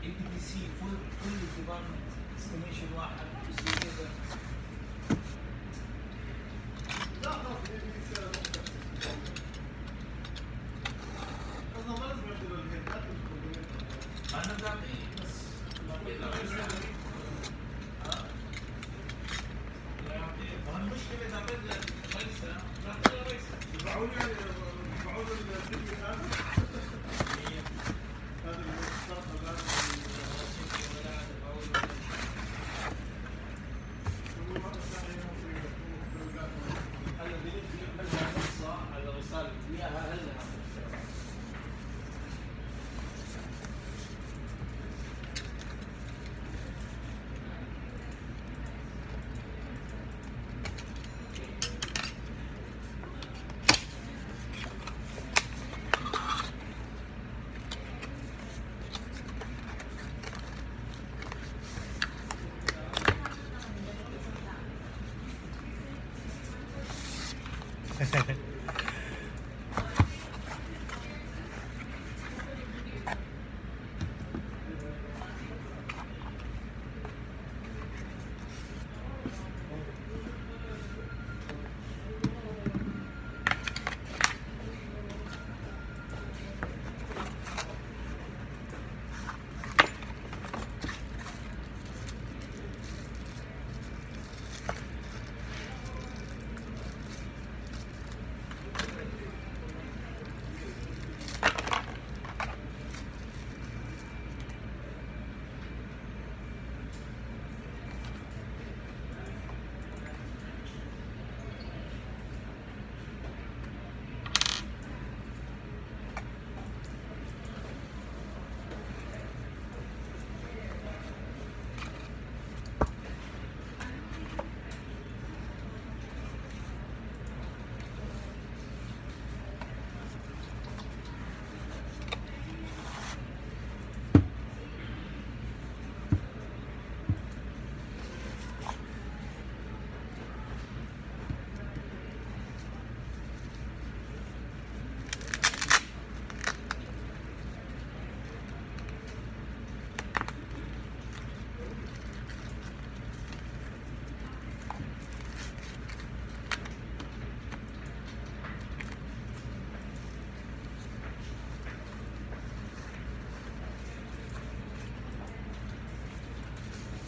APTC كل ديبارتمنت استيميشن واحد بس كذا. لا خلاص اصلا ما لازم يعطي له الهيد. انا بعطيه بس لا يعطيه. ما المشكله اذا اعطيت رئيسه بعطي له رئيسه. يدفعون يعني يدفعون السجن هذا. هذا المشترك هلا بنعملها نصها على الرساله اياها هلا.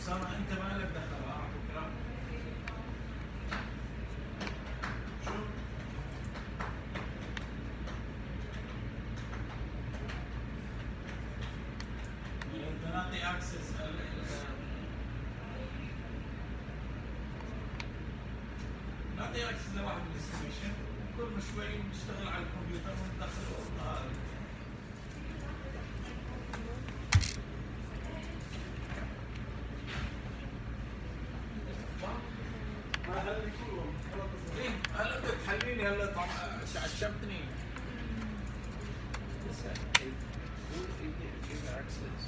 سامع انت ما لك دخل على فكره. شو؟ انت نعطي اكسس نعطي اكسس لواحد من الاستيميشن وكل شوي نشتغل على الكمبيوتر وندخل ايه هلا بدك تحليني هلا عشمتني. Give access.